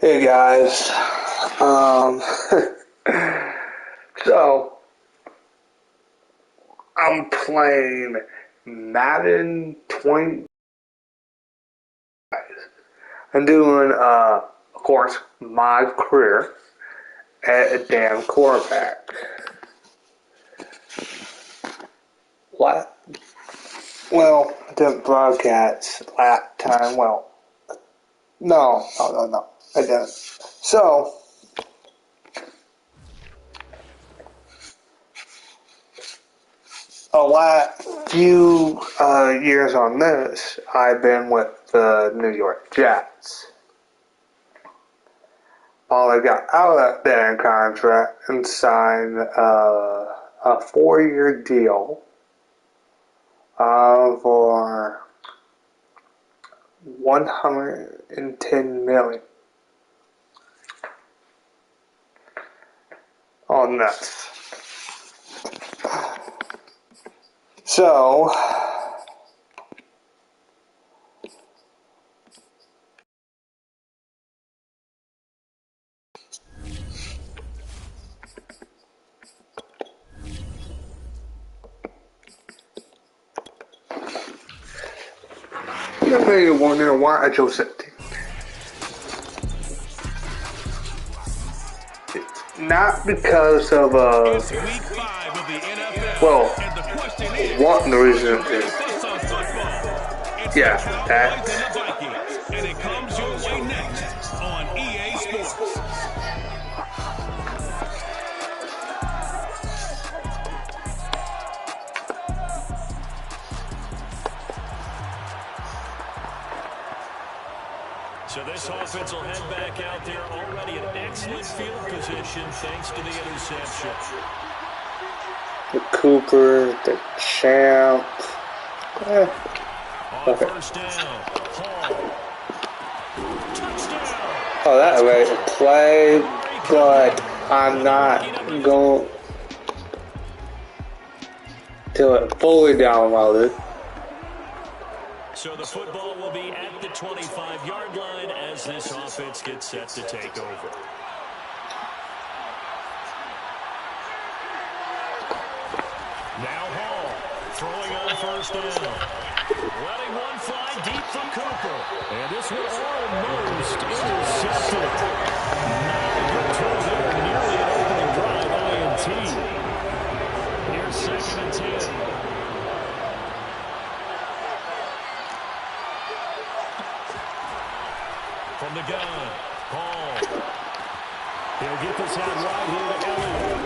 Hey guys, so I'm playing Madden 20. I'm doing, of course, my career at a damn quarterback. What? Well, I didn't broadcast last time. Well, no, I didn't. So, few years on this, I've been with the New York Jets. I got out of that damn contract and signed a 4-year deal for $110 million. Oh, nuts. So, you may wonder why I chose that team. It's not because of, well, one the reason is, yeah, that. And it comes your way next on EA Sports. So this offense will head back out there, already in excellent field position thanks to the interception. The Cooper, the champ. On first down, Hall. Touchdown. Oh, that way to play, but I'm not going to it fully downloaded. So the football will be at the 25-yard line as this offense gets set to take over. Now Hall throwing on first down. Letting one fly deep from Cooper. And this one almost intercepted. Not a good throw there. Nearly an opening drive INT. Here's 2nd and 10. From the gun, Hall. He'll get this out right here to Elliott.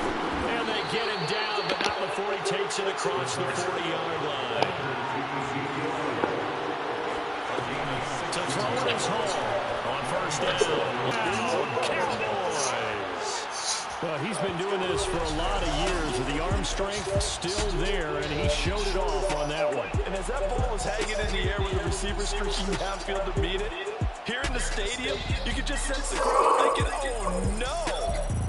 And they get him down, but not before he takes it across the 40-yard line. To throw it is Hall on first down. Wow, Cowboys. Well, he's been doing this for a lot of years. The arm strength still there, and he showed it off on that one. And as that ball was hanging in the air with the receiver streaking downfield to meet it, here in the stadium, you could just sense the crowd thinking, oh no!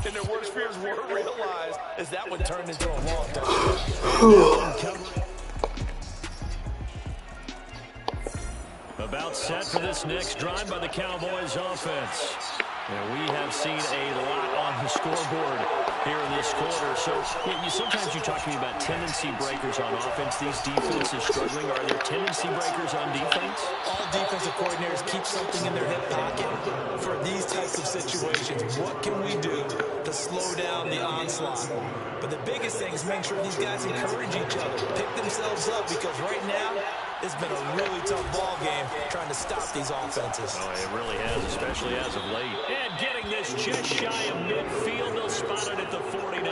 And their worst fears were realized as that one turned into a long touchdown. About set for this next drive by the Cowboys offense. And we have seen a lot on the scoreboard here in this quarter. So sometimes you talk to me about tendency breakers on offense. These defenses struggling. Are there tendency breakers on defense? All defensive coordinators keep something in their hip pocket for these types of situations. What can we do to slow down the onslaught? But the biggest thing is make sure these guys encourage each other, pick themselves up, because right now, it's been a really tough ball game trying to stop these offenses. Oh, it really has, especially as of late. And getting this just shy of midfield, they'll spot it at the 49.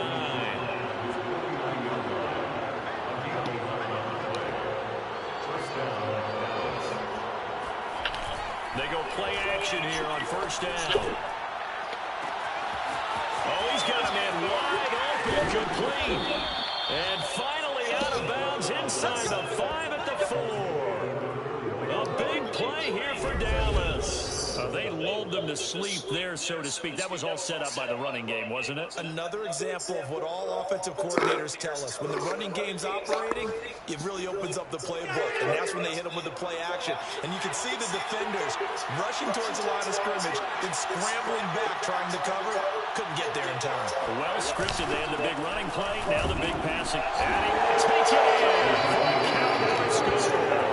They go play action here on first down. Oh, he's got a man wide open, complete. And finally out of bounds inside the 5 at the 4. A big play here for Dallas. They lulled them to sleep there, so to speak. That was all set up by the running game, wasn't it? Another example of what all offensive coordinators tell us. When the running game's operating, it really opens up the playbook, and that's when they hit them with the play action. And you can see the defenders rushing towards the line of scrimmage, then scrambling back, trying to cover. Couldn't get there in time. Well scripted. They had the big running play, now the big passing. And he will take it in for the Cowboys score.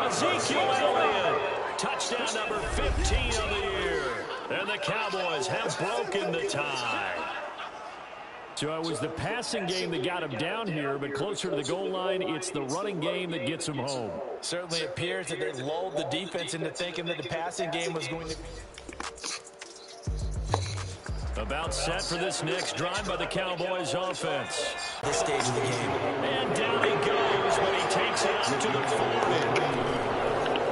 Ezekiel Elliott, touchdown number 15 of the year. And the Cowboys have broken the tie. So it was the passing game that got him down here, but closer to the goal line, it's the running game that gets him home. Certainly appears that they lulled the defense into thinking that the passing game was going to... About set for this next drive by the Cowboys offense. This stage of the game. And down he goes, but he takes it up to the 40.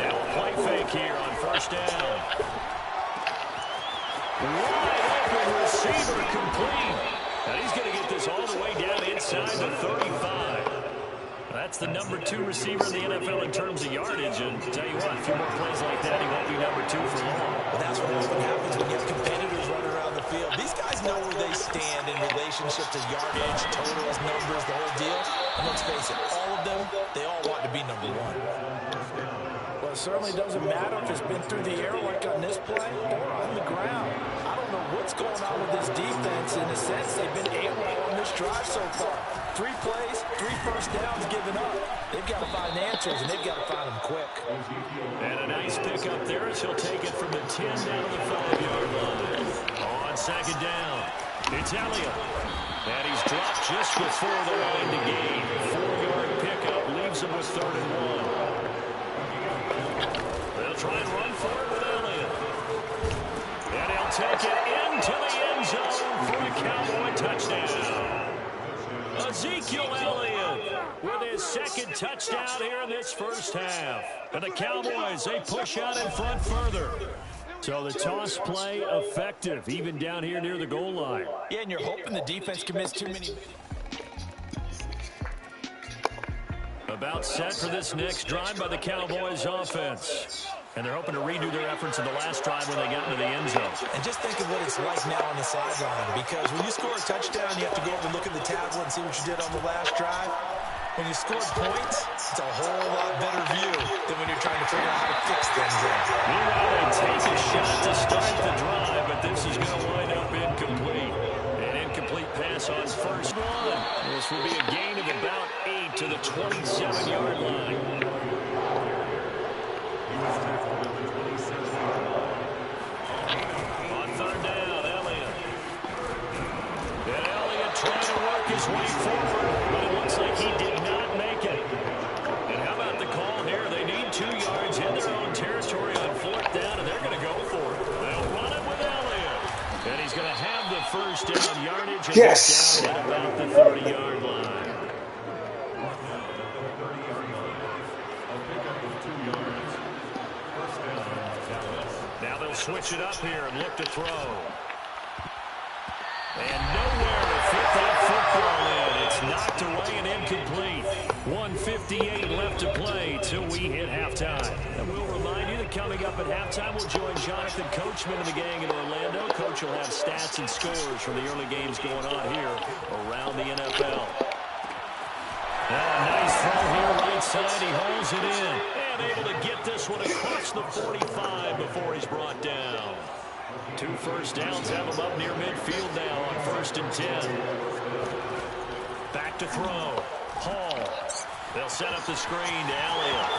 Now a play fake here on first down. Wide open receiver complete. Now he's going to get this all the way down inside the 35. That's the number 2 receiver in the NFL in terms of yardage. And tell you what, a few more plays like that, he won't be number 2 for long. Well, that's what often happens when you have competitors running around the field. These guys know where they stand in relationship to yardage, totals, numbers, the whole deal. And let's face it, all of them, they all want to be number 1. Well, it certainly doesn't matter if it's been through the air like on this play or on the ground. I don't know what's going on with this defense. In a sense, they've been able on this drive so far. 3 plays, 3 first downs given up. They've got to find answers, and they've got to find them quick. And a nice pick up there as he'll take it from the 10 down to the 5-yard line. On second down, it's Elliott. And he's dropped just before the line to gain. 4-yard pickup leaves him with 3rd and 1. They'll try and run for it with Elliott. And he'll take it into the end zone for a Cowboy touchdown. Ezekiel Elliott with his 2nd touchdown here in this first half. And the Cowboys, they push out in front further. So the toss play effective, even down here near the goal line. Yeah, and you're hoping the defense commits too many. About set for this next drive by the Cowboys offense. And they're hoping to redo their efforts in the last drive when they got into the end zone. And just think of what it's like now on the sideline, because when you score a touchdown, you have to go over and look at the tablet and see what you did on the last drive. When you score points, it's a whole lot better view than when you're trying to figure out how to fix things in. Meanwhile, they take a shot to start the drive, but this is going to wind up incomplete. An incomplete pass on first one. This will be a gain of about 8 to the 27-yard line. On 3rd down, Elliott. And Elliott trying to work his way forward, but it looks like he did not make it. And how about the call here? They need 2 yards in their own territory on 4th down, and they're going to go for it. They'll run it with Elliott. And he's going to have the first down yardage. And yes! Down at about the 30-yard line. Now they'll switch it up here and look to throw. And nowhere to fit that football in. It's knocked away and incomplete. 1:58 left to play till we hit halftime. And we'll remind you that coming up at halftime, we'll join Jonathan Coachman and the gang in Orlando. Coach will have stats and scores from the early games going on here around the NFL. Nice throw here right side. He holds it in. And able to get this one across the 45 before he's brought down. 2 first downs have him up near midfield now on 1st and 10. Back to throw. Hall. They'll set up the screen to Elliott.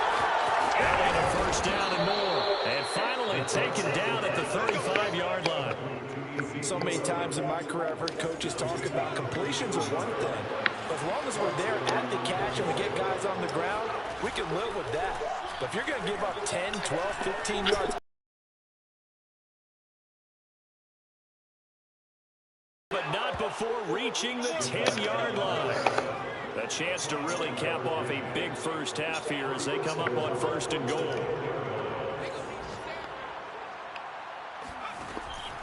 Elliott a first down and more. And finally taken down at the 35-yard line. So many times in my career I've heard coaches talk about completions are one thing. As long as we're there at the catch and we get guys on the ground, we can live with that. But if you're going to give up 10, 12, 15 yards. But not before reaching the 10-yard line. A chance to really cap off a big first half here as they come up on 1st and goal.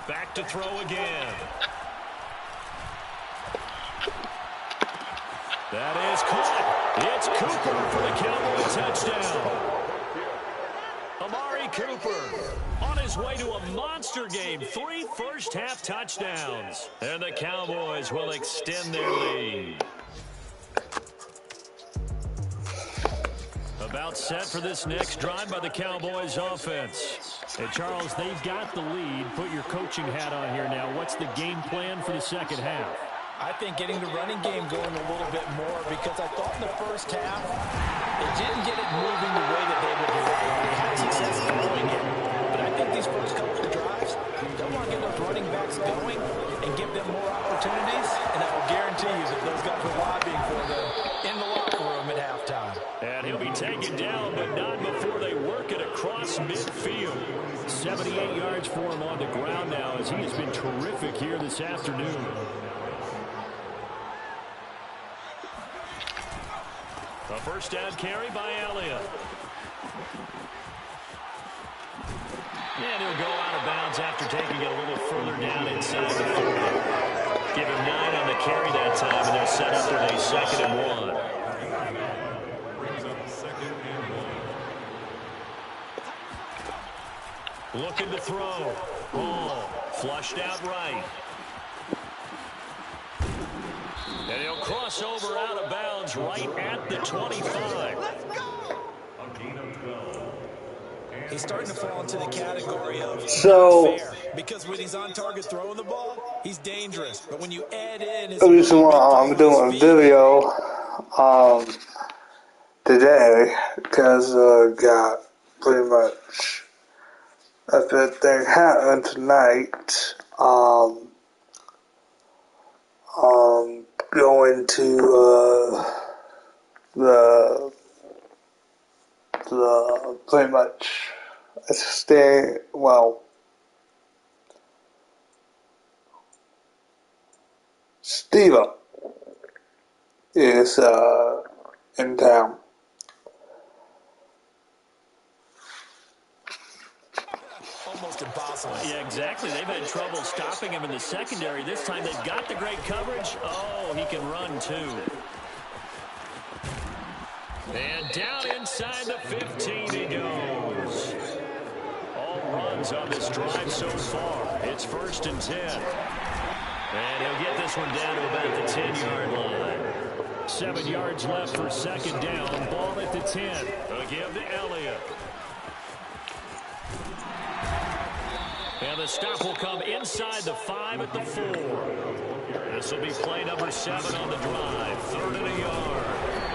Back to throw again. That is caught. It's Cooper for the Cowboy touchdown. Amari Cooper on his his way to a monster game. 3 first-half touchdowns. And the Cowboys will extend their lead. About set for this next drive by the Cowboys offense. And Charles, they've got the lead. Put your coaching hat on here now. What's the game plan for the second half? I think getting the running game going a little bit more, because I thought in the first half they didn't get it moving the way that they would like. They had success throwing it. But I think these first couple of drives, they want to get those running backs going and give them more opportunities. And I will guarantee you that those guys were lobbying for them in the locker room at halftime. And he'll be taken down, but not before they work it across midfield. 78 yards for him on the ground now, as he has been terrific here this afternoon. A first down carry by Elliott. And he'll go out of bounds after taking it a little further down inside the 40. Give him 9 on the carry that time, and they're set up with a 2nd and 1. Looking to throw. Ball flushed out right. And he'll cross over out of bounds right at the 25. He's starting to fall into the category of fair, because when he's on target throwing the ball, he's dangerous. But when you add in his I'm doing a video today because got pretty much everything happened tonight. Going to the pretty much stay Steve is in town. Almost impossible. Yeah, exactly. They've had trouble stopping him in the secondary. This time they've got the great coverage. Oh, he can run too. And down inside the 15 he goes. All runs on this drive so far. It's 1st and 10. And he'll get this one down to about the 10-yard line. 7 yards left for 2nd down. Ball at the 10. Again to Elliott. And the stop will come inside the 5 at the 4. This will be play number 7 on the drive. 3rd and a yard.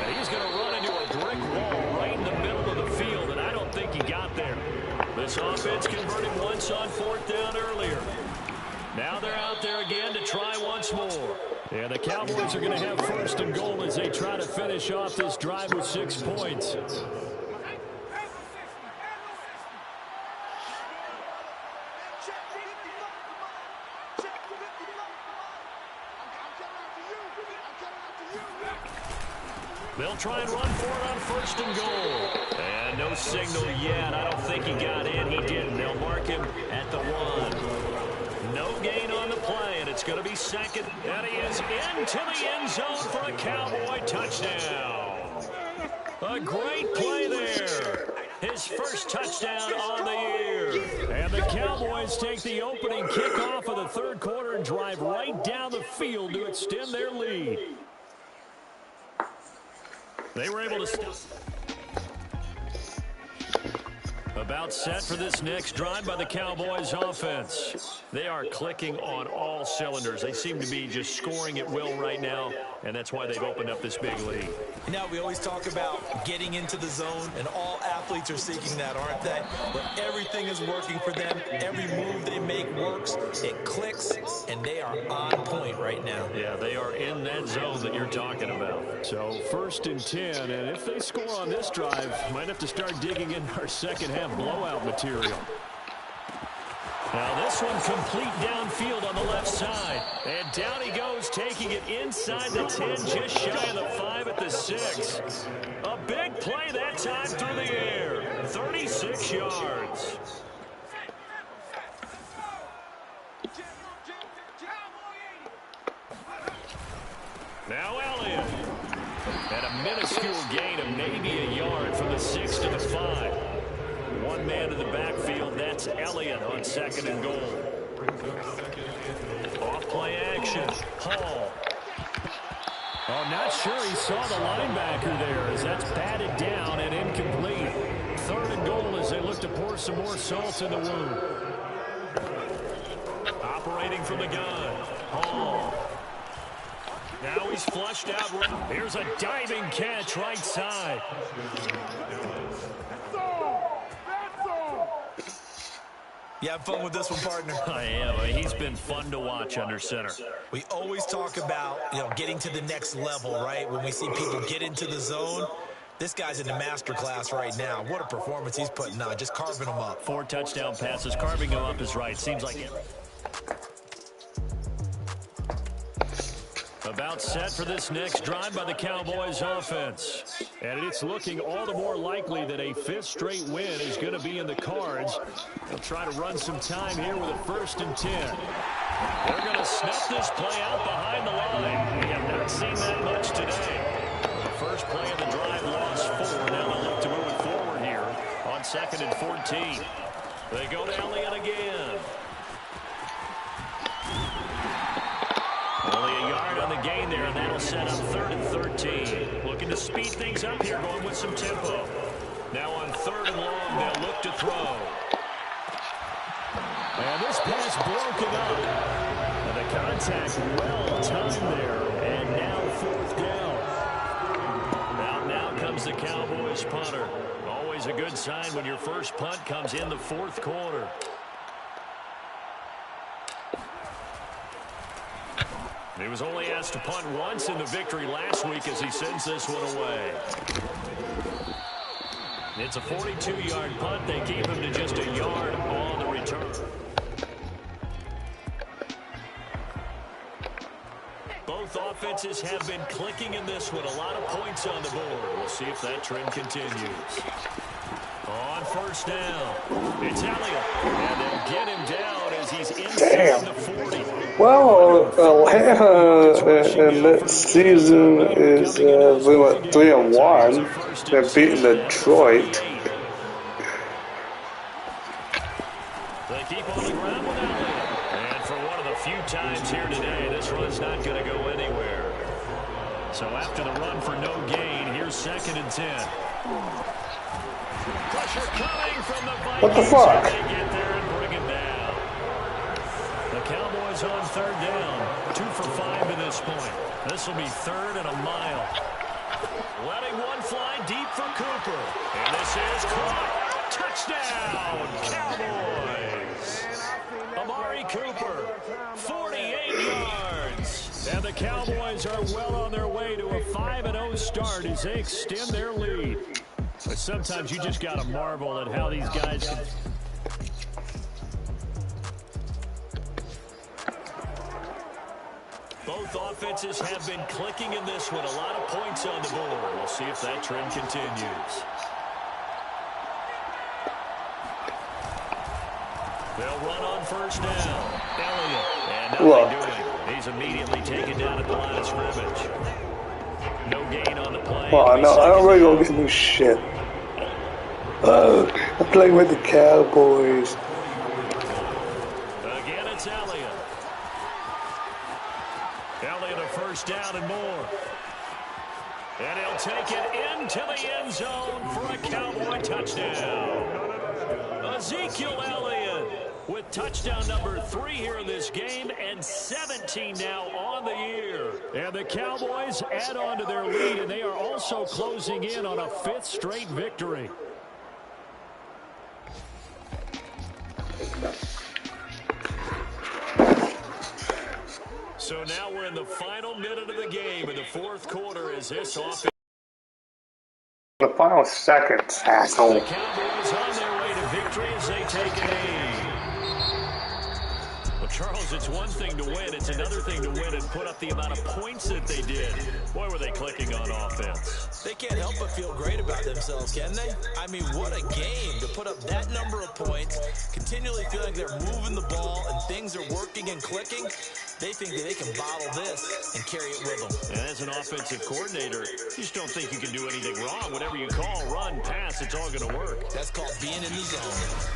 And he's going to run into a brick wall right in the middle of the field, and I don't think he got there. This offense converted once on 4th down earlier. Now they're out there again to try once more. And the Cowboys are going to have 1st and goal as they try to finish off this drive with 6 points. They'll try and run for it on 1st and goal. And no signal yet. I don't think he got in. He didn't. They'll mark him at the 1. No gain on the play, and it's going to be 2nd. And he is into the end zone for a Cowboy touchdown. A great play there. His first touchdown on the year. And the Cowboys take the opening kickoff of the 3rd quarter and drive right down the field to extend their lead. They were able to stop. About set for this next drive by the Cowboys offense. They are clicking on all cylinders. They seem to be just scoring at will right now, and that's why they've opened up this big lead. You know, we always talk about getting into the zone, and all athletes are seeking that, aren't they? Where everything is working for them. Every move they make works. It clicks, and they are on point right now. Yeah, they are in that zone that you're talking about. So 1st and 10, and if they score on this drive, might have to start digging in our second half blowout material. Now this one complete downfield on the left side. And down he goes, taking it inside the 10, just shy of the 5 at the 6. A big play that time through the air. 36 yards. Now Elliott. And a minuscule gain of maybe a yard from the 6 to the 5. one man in the backfield. That's Elliott on 2nd and goal. Off play action. Hall. Oh, not sure he saw the linebacker there as that's batted down and incomplete. 3rd and goal as they look to pour some more salt in the wound. Operating from the gun. Hall. Now he's flushed out. Here's a diving catch right side. You have fun with this one, partner? I am. He's been fun to watch under center. We always talk about, getting to the next level, right? When we see people get into the zone, this guy's in the master class right now. What a performance he's putting on, just carving them up. 4 touchdown passes. Carving them up is right. Seems like it. About set for this next drive by the Cowboys offense. And it's looking all the more likely that a 5th straight win is going to be in the cards. They'll try to run some time here with a 1st and 10. They're going to snuff this play out behind the line. We have not seen that much today. The first play of the drive lost 4. Now they'll look to move it forward here on 2nd and 14. They go to Elliott again. Only a yard on the gain there, and that'll set up 3rd and 13. Looking to speed things up here, going with some tempo. Now on 3rd and long, they'll look to throw. And this pass broken up. And the contact well timed there, and now 4th down. Now comes the Cowboys punter. Always a good sign when your first punt comes in the 4th quarter. He was only asked to punt once in the victory last week as he sends this one away. It's a 42-yard punt. They keep him to just a yard on the return. Both offenses have been clicking in this one. A lot of points on the board. We'll see if that trend continues. On 1st down, it's Elliott. And they'll get him down as he's inside the 40. Well, and that season is we went 3-1. They're beating Detroit. They keep on the ground with Elliott. And for one of the few times here today, this run's not going to go anywhere. So after the run for no gain, here's 2nd and 10. Pressure coming from the Vikings. What the fuck? They get there and bring it down. The Cowboys on 3rd down. 2 for 5 to this point. This will be 3rd and a mile. Letting one fly deep for Cooper. And this is caught. Touchdown, Cowboys. Amari Cooper, 48 yards. And the Cowboys are well on their way to a 5-0 start as they extend their lead. But sometimes you just got to marvel at how these guys can... Both offenses have been clicking in this one. A lot of points on the board. We'll see if that trend continues. They'll run on 1st down. Elliott. And now they do it. He's immediately taken down at the line of scrimmage. No gain on the play. Well, no, I don't really gonna get new shit. I'm playing with the Cowboys. Again, it's Elliott. Elliott a 1st down and more. And he'll take it into the end zone for a Cowboy touchdown. Ezekiel Elliott with touchdown number 3 here in this game and 17 now on the year. And the Cowboys add on to their lead, and they are also closing in on a 5th straight victory. So now we're in the final minute of the game in the 4th quarter as this offense. The final seconds, asshole. The Cowboys on their way to victory as they take an aim. They'll Charles, it's one thing to win. It's another thing to win and put up the amount of points that they did. Boy, were they clicking on offense. They can't help but feel great about themselves, can they? I mean, what a game to put up that number of points, continually feeling like they're moving the ball and things are working and clicking. They think that they can bottle this and carry it with them. And as an offensive coordinator, you just don't think you can do anything wrong. Whatever you call, run, pass, it's all going to work. That's called being in the zone.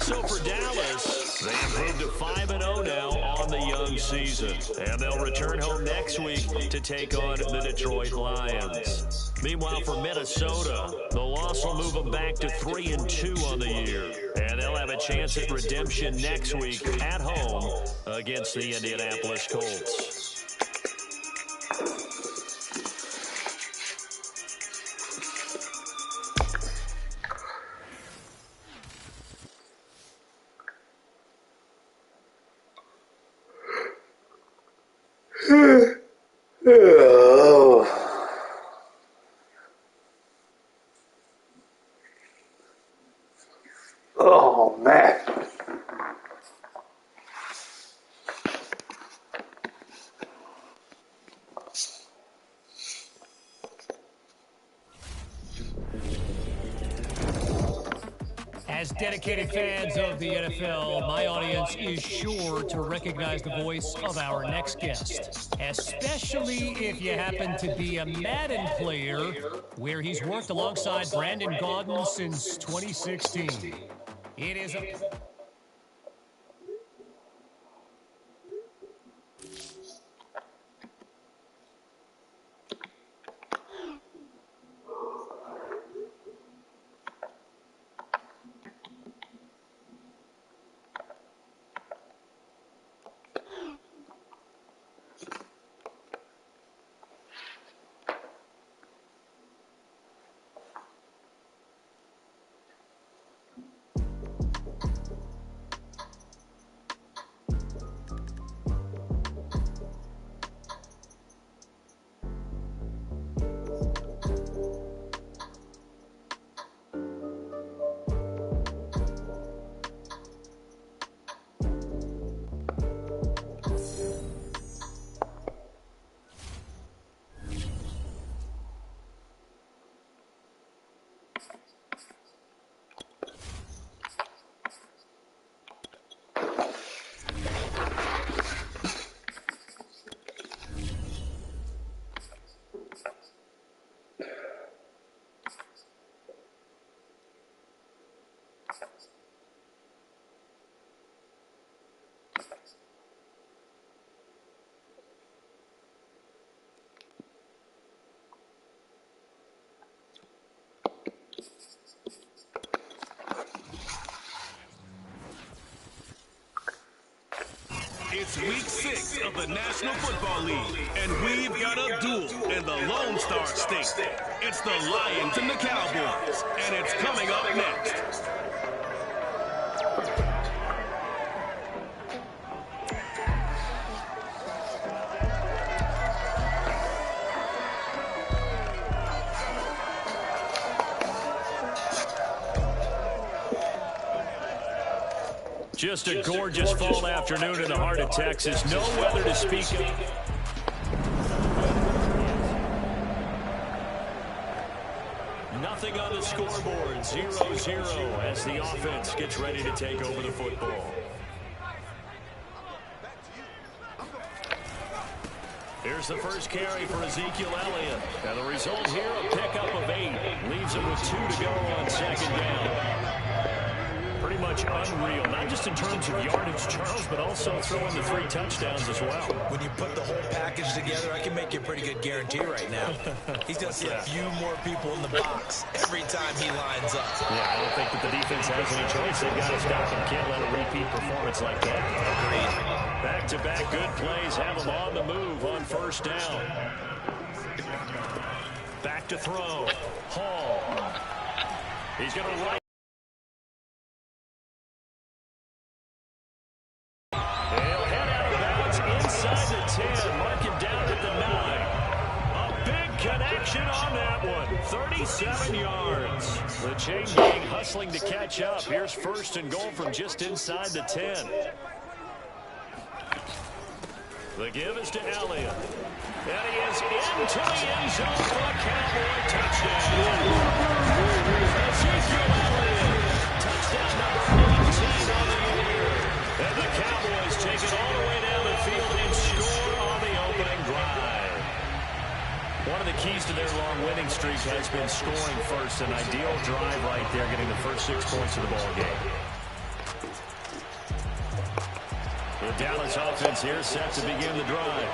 So for Dallas, they improved to 5-0 now on the young season. And they'll return home next week to take on the Detroit Lions. Meanwhile, for Minnesota, the loss will move them back to 3-2 on the year. And they'll have a chance at redemption next week at home against the Indianapolis Colts. Oh, man. As dedicated fans of the NFL, my audience is sure to recognize the voice of our next guest, especially if you happen to be a Madden player, where he's worked alongside Brandon Gaudin since 2016. It is a... It's week 6 of the National Football League, and we've got a duel in the Lone Star State. It's the Lions and the Cowboys, and it's coming up next. Just a gorgeous fall afternoon in the heart of Texas. No weather to speak of. Nothing on the scoreboard. 0-0 as the offense gets ready to take over the football. Here's the first carry for Ezekiel Elliott. And the result here, a pickup of 8. Leaves him with 2 to go on second down. Pretty much unreal, not just in terms of yardage, Charles, but also throwing the 3 touchdowns as well. When you put the whole package together, I can make you a pretty good guarantee right now. He's going to see a few more people in the box every time he lines up. Yeah, I don't think that the defense has any choice. They've got to stop him. Can't let a repeat performance like that. Agreed. Back-to-back good plays have him on the move on first down. Back to throw. Hall. He's going to right. Inside the 10, mark him down at the 9. A big connection on that one. 37 yards. The chain gang hustling to catch up. Here's first and goal from just inside the 10. The give is to Elliott. And he is into the end zone for a Cowboy touchdown. Ezekiel Elliott, touchdown number 18 on the year. And the Cowboys take it all the way down the field and score on the opening drive. One of the keys to their long winning streak has been scoring first. An ideal drive right there, getting the first 6 points of the ball game. The Dallas offense here set to begin the drive.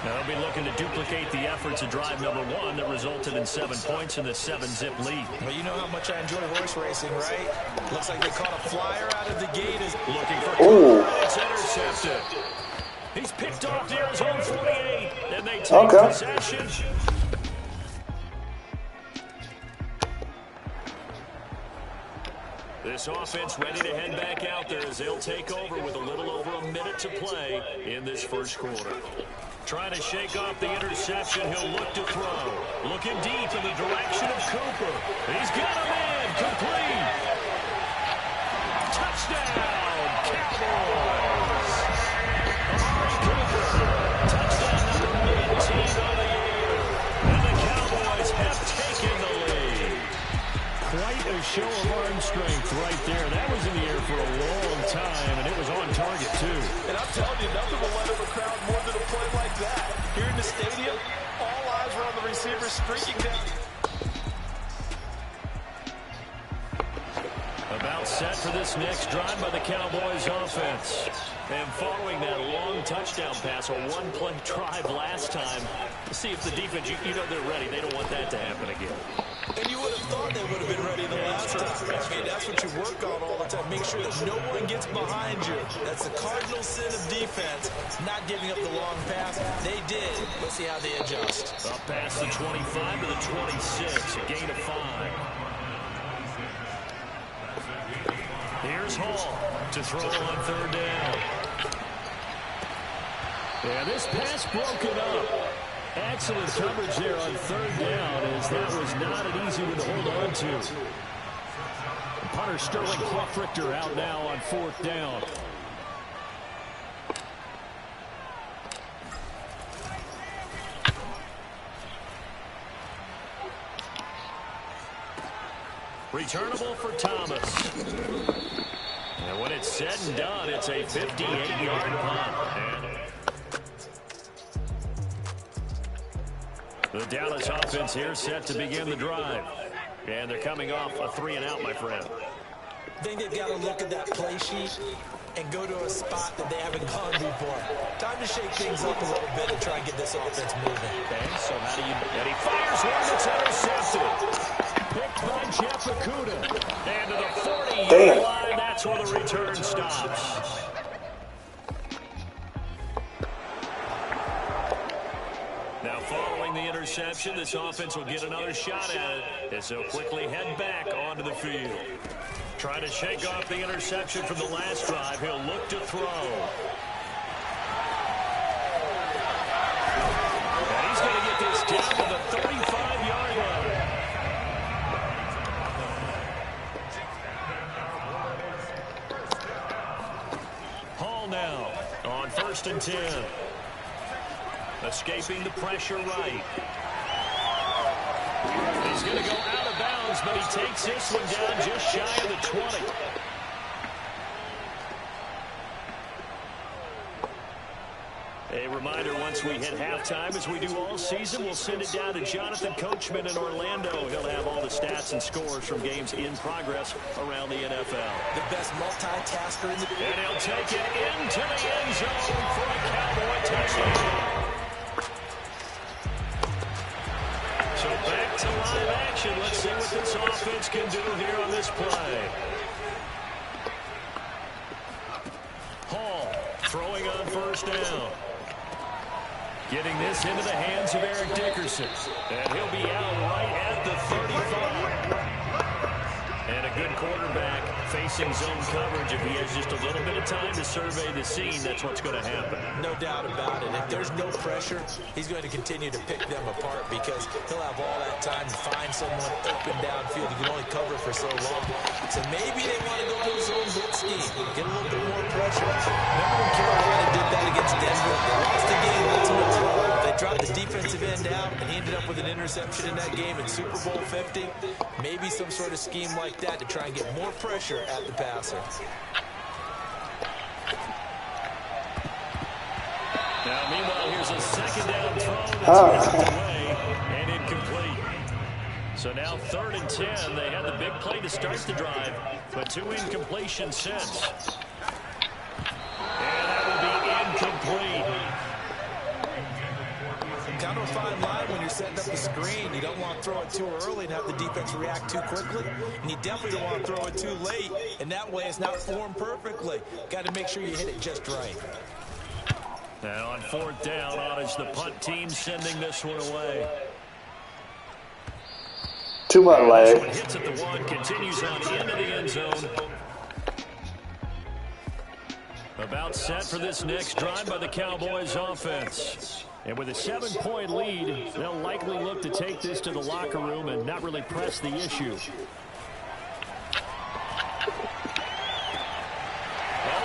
Now they'll be looking to duplicate the efforts of drive number 1 that resulted in 7 points in the 7-zip lead. Well, you know how much I enjoy horse racing, right? Looks like they caught a flyer out of the gate. Looking for Cooper, and it's intercepted. He's picked off near his own 48, and they take possession. This offense ready to head back out there as they'll take over with a little over a minute to play in this first quarter. Trying to shake off the interception, he'll look to throw. Looking deep in the direction of Cooper. He's got him in, complete. Touchdown, Cowboys. Amari Cooper, touchdown number 19 on the year. And the Cowboys have taken the lead. Quite a show of arm strength right there. That was in the air for a long time, and it was on target, too. And I'm telling you, nothing will light up a crowd more than a play like that. Here in the stadium, all eyes were on the receiver streaking down. About set for this next drive by the Cowboys offense. And following that long touchdown pass, a one-play drive last time, see if the defense, you know they're ready. They don't want that to happen again. And you would have thought they would have been ready the last time. I mean, that's what you work on all the time. Make sure that no one gets behind you. That's the cardinal sin of defense, not giving up the long pass. They did. Let's see how they adjust. Up past the 25 to the 26, a gain of 5. Here's Hall to throw on third down. Yeah, this pass broken up. Excellent coverage there on third down, as that was not an easy one to hold on to. Punter Sterling Clough-Richter out now on fourth down. Returnable for Thomas. And when it's said and done, it's a 58-yard punt. The Dallas offense here set to begin the drive. And they're coming off a 3-and-out, my friend. I think they've got to look at that play sheet and go to a spot that they haven't gone before. Time to shake things up a little bit and try and get this offense moving. Okay, so how do you... And he fires one that's intercepted. Picked by Jeff Okudah. And to the 40-yard line, that's where the return stops. Now, following the interception, this offense will get another shot at it as they'll quickly head back onto the field. Trying to shake off the interception from the last drive. He'll look to throw. And he's going to get this down to the 35-yard line. Hall now on 1st and 10. Escaping the pressure right. He's going to go out of bounds, but he takes this one down just shy of the 20. A reminder, once we hit halftime, as we do all season, we'll send it down to Jonathan Coachman in Orlando. He'll have all the stats and scores from games in progress around the NFL. The best multitasker in the... And he'll take it into the end zone for a Cowboy touchdown. So back to live action. Let's see what this offense can do here on this play. Hall throwing on 1st down. Getting this into the hands of Eric Dickerson. And he'll be out right at the 35. And a good quarterback facing zone coverage. If he has just a little bit of time to survey the scene, that's what's going to happen. No doubt about it. If there's no pressure, he's going to continue to pick them apart because he'll have all that time to find someone open downfield. He can only cover for so long. So maybe they want to go to a zone blitz scheme, get a little bit more pressure. Remember when Carolina did that against Denver? They lost the game ultimately. They dropped the defensive end out, and he ended up with an interception in that game in Super Bowl 50. Maybe some sort of scheme like that to try and get more pressure at the passer. Now, meanwhile, here's a second down throw that's knocked away and incomplete. So now 3rd and 10. They had the big play to start the drive, but 2 incompletions since. And that will be incomplete. Kind of a fine line when you're setting up the screen. You don't want to throw it too early and have the defense react too quickly. And you definitely don't want to throw it too late. And that way it's not formed perfectly. Got to make sure you hit it just right. Now on 4th down, on is the punt team sending this one away. Too much leg. This one hits at the 1, continues on into the end zone. About set for this next drive by the Cowboys offense. And with a 7-point lead, they'll likely look to take this to the locker room and not really press the issue. Oh,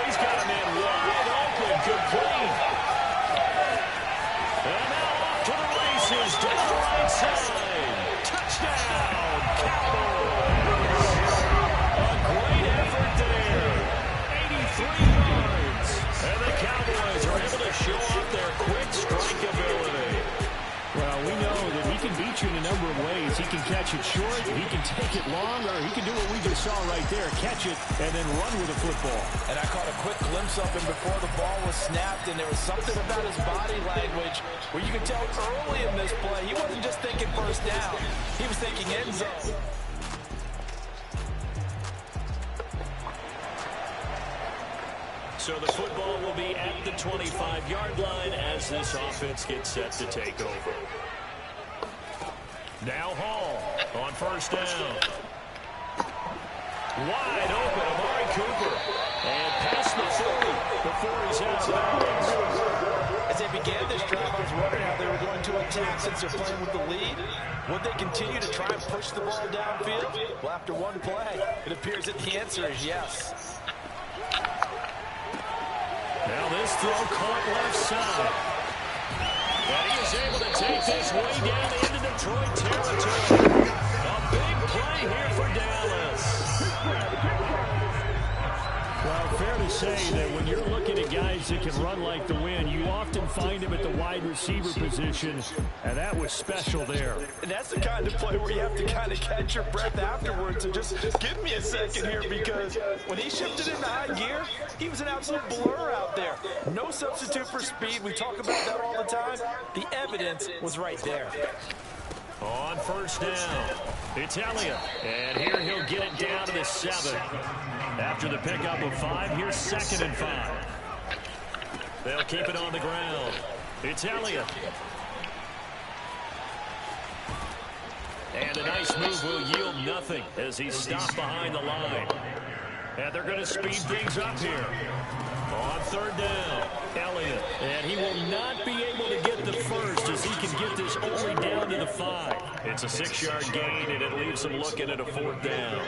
he's got him in wide open, complete. And now off to the races down the right side. Touchdown, Cowboys. A great effort there. 83 yards. And the Cowboys are able to show off their quick strike ability. Well, we know that he can beat you in a number of ways. He can catch it short, he can take it long, or he can do what we just saw right there, catch it and then run with the football. And I caught a quick glimpse of him before the ball was snapped, and there was something about his body language where you could tell early in this play he wasn't just thinking first down. He was thinking end zone. So the football will be at the 25-yard line as this offense gets set to take over. Now Hall on 1st down. Wide open, Amari Cooper. And past the 40 before he's out of bounds. As they began this drive, I was wondering how they were going to attack since they're playing with the lead. Would they continue to try and push the ball downfield? Well, after one play, it appears that the answer is yes. Now this throw caught left side. And he is able to take this way down into Detroit territory. A big play here for Dallas. Well, fair to say that when you're looking at guys that can run like the wind, you often find them at the wide receiver position, and that was special there. And that's the kind of play where you have to kind of catch your breath afterwards and just give me a second here, because when he shifted into high gear, he was an absolute blur out there. No substitute for speed. We talk about that all the time. The evidence was right there. On 1st down, it's Elliott. And here he'll get it down to the 7. After the pickup of 5, here's 2nd and 5. They'll keep it on the ground. It's Elliott. And a nice move will yield nothing as he's stopped behind the line. And they're going to speed things up here. On 3rd down, Elliott. And he will not be able to get the first as he can get this only down to the 5. It's a 6-yard gain, and it leaves him looking at a 4th down.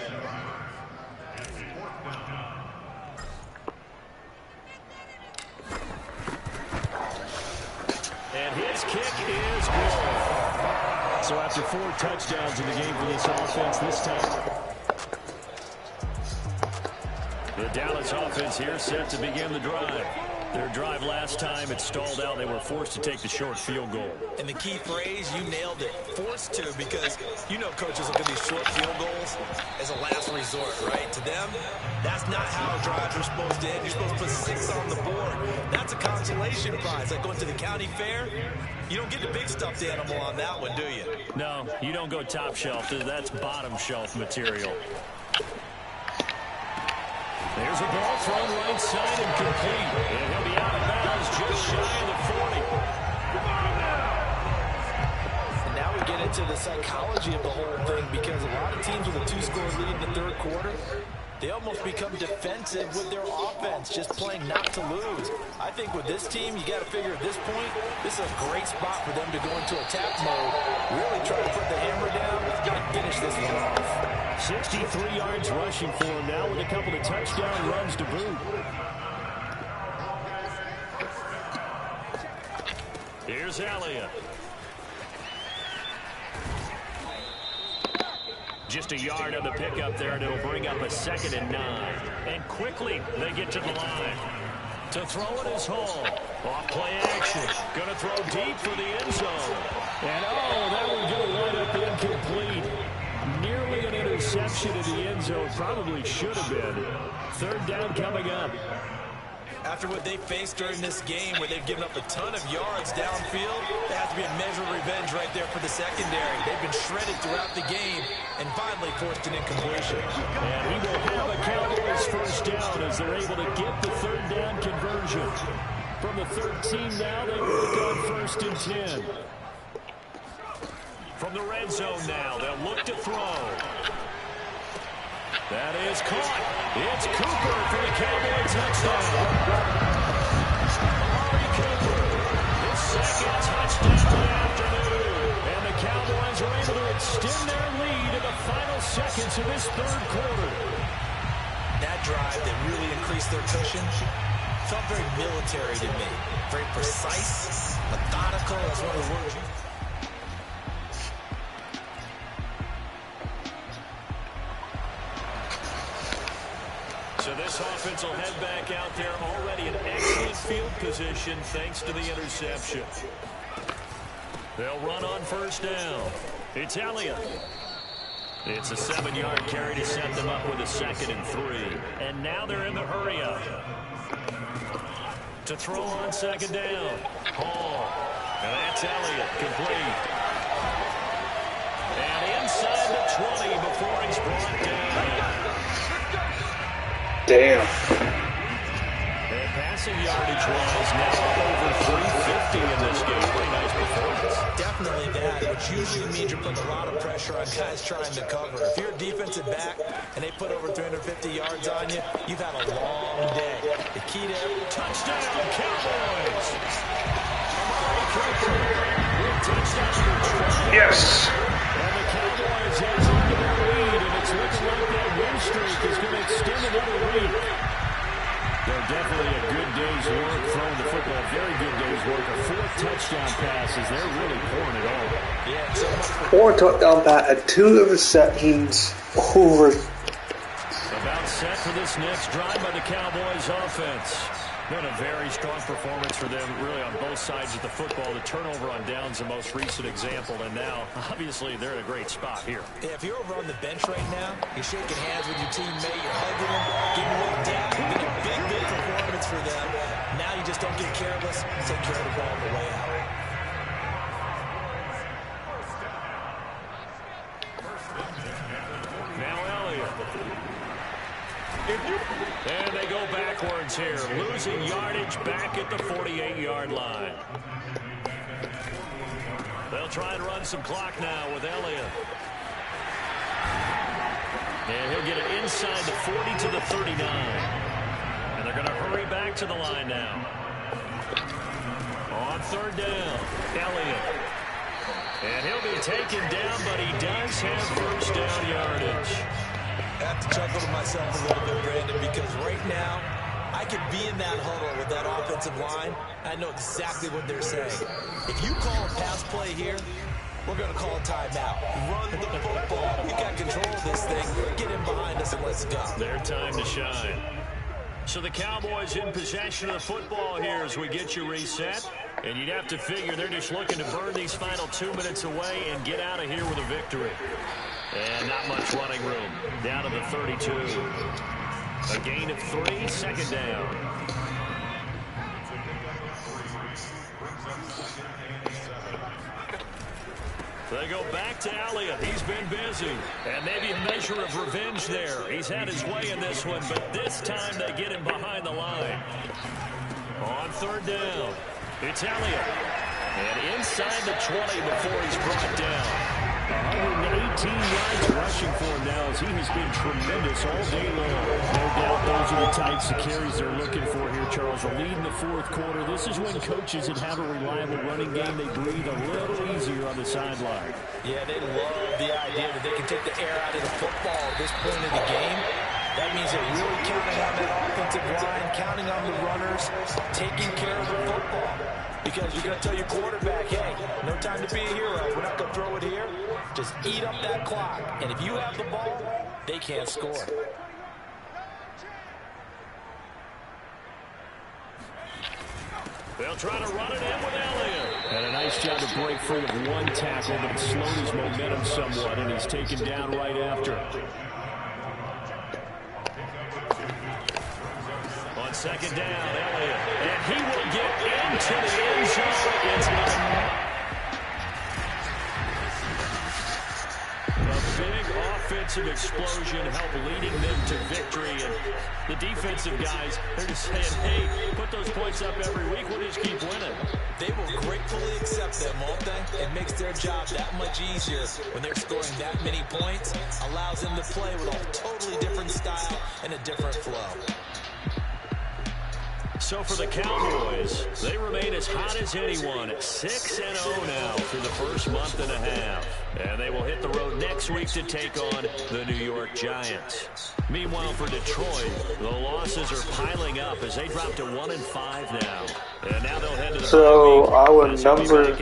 And his kick is good. So after 4 touchdowns in the game for this offense this time, the Dallas offense here set to begin the drive. Their drive last time, it stalled out. They were forced to take the short field goal. And the key phrase, you nailed it. Forced to, because you know coaches look at these short field goals as a last resort, right? To them, that's not how drives are supposed to end. You're supposed to put 6 on the board. That's a consolation prize. Like going to the county fair, you don't get the big stuffed animal on that one, do you? No, you don't go top shelf. That's bottom shelf material. There's a ball thrown right side and complete. And he'll be out of bounds just shy of the 40. And now we get into the psychology of the whole thing, because a lot of teams with a 2-score lead in the third quarter, they almost become defensive with their offense, just playing not to lose. I think with this team, you got to figure at this point, this is a great spot for them to go into attack mode, really try to put the hammer down and finish this one off. 63 yards rushing for him now with a couple of touchdown runs to boot. Here's Elliott. Just a yard on the pickup there, and it'll bring up a 2nd and 9. And quickly, they get to the line. To throw it is Hall. Off play action. Going to throw deep for the end zone. And that one going to wind up incomplete. Nearly an interception in the end zone. Probably should have been. 3rd down coming up. After what they faced during this game, where they've given up a ton of yards downfield, there has to be a measure of revenge right there for the secondary. They've been shredded throughout the game and finally forced an incompletion. And he will have a Cowboys 1st down as they're able to get the 3rd down conversion. From the 13 now, they work on 1st and 10. From the red zone now, they'll look to throw. That is caught. It's Cooper for the Cowboy touchdown. Amari Cooper, his 2nd touchdown of the afternoon. And the Cowboys are able to extend their lead in the final seconds of this 3rd quarter. That drive that really increased their cushion felt very military to me. Very precise, methodical. That's one of the words. So this offense will head back out there, already in excellent field position thanks to the interception. They'll run on 1st down. It's Elliott. It's a 7-yard carry to set them up with a 2nd and 3. And now they're in the hurry up. To throw on 2nd down. Hall. And that's Elliott, complete. And inside the 20 before he's brought down. Damn. And passing yardage-wise, now up over 350 in this game. Pretty nice performance. Definitely that, which usually means you're putting a lot of pressure on guys trying to cover. If you're a defensive back and they put over 350 yards on you, you've had a long day. The key to every touchdown, Cowboys! Amari Cooper with touchdown. Yes. And the Cowboys have into their lead, and it's looking like that win streak is going to extend another week. They're definitely a good day's work throwing the football. Very good day's work. A 4th touchdown passes. They're really pouring it on. Yeah, so much for 4 touchdown passes, 2 receptions over. About set for this next drive by the Cowboys offense. Been a very strong performance for them, really, on both sides of the football. The turnover on downs, the most recent example, and now, obviously, they're in a great spot here. Yeah, if you're over on the bench right now, you're shaking hands with your teammate, you're hugging them, getting looked down. It's been a big, big performance for them. Now you just don't get careless. Take care of the ball on the way out. Now Elliott. And they go backwards here, losing yardage back at the 48-yard line. They'll try and run some clock now with Elliott. And he'll get it inside the 40 to the 39. And they're going to hurry back to the line now. On 3rd down, Elliott. And he'll be taken down, but he does have 1st down yardage. I have to chuckle to myself a little bit, Brandon, because right now, I could be in that huddle with that offensive line. I know exactly what they're saying. If you call a pass play here, we're going to call a timeout. Run the football. You got control of this thing. Get in behind us and let's go. Their time to shine. So the Cowboys in possession of the football here as we get you reset. And you'd have to figure they're just looking to burn these final 2 minutes away and get out of here with a victory. And not much running room. Down to the 32. A gain of 3, 2nd down. They go back to Elliott. He's been busy. And maybe a measure of revenge there. He's had his way in this one, but this time they get him behind the line. On 3rd down, it's Elliott. And inside the 20 before he's brought down. 118 yards rushing for him now as he has been tremendous all day long. No doubt those are the types of carries they're looking for here, Charles. A lead in the fourth quarter. This is when coaches that have a reliable running game, they breathe a little easier on the sideline. Yeah, they love the idea that they can take the air out of the football at this point in the game. That means they're really counting on that offensive line, counting on the runners, taking care of the football. Because you're going to tell your quarterback, hey, no time to be a hero. We're not going to throw it here. Just eat up that clock. And if you have the ball, they can't score. They'll try to run it in with Elliott. And a nice job to break free of one tackle, but it slowed his momentum somewhat, and he's taken down right after. On second down, Elliott. And he will get into the end zone. It's a big offensive explosion helped leading them to victory. And the defensive guys, they're just saying, hey, put those points up every week. We'll just keep winning. They will gratefully accept them, won't they? It makes their job that much easier when they're scoring that many points. Allows them to play with a totally different style and a different flow. So for the Cowboys, they remain as hot as anyone at 6-0 now through the first month and a half. And they will hit the road next week to take on the New York Giants. Meanwhile, for Detroit, the losses are piling up as they drop to 1-5 now. And now they'll head to the So bye week. our number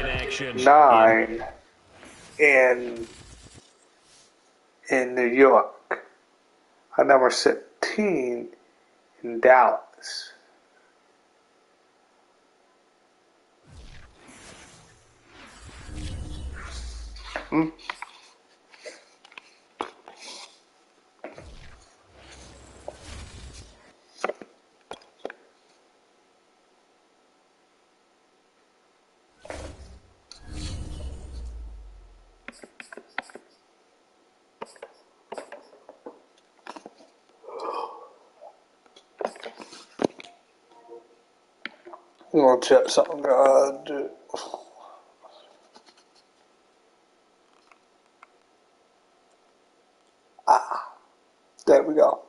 9 in New York. Our number 17 in Dallas. We're gonna check something good. There we go.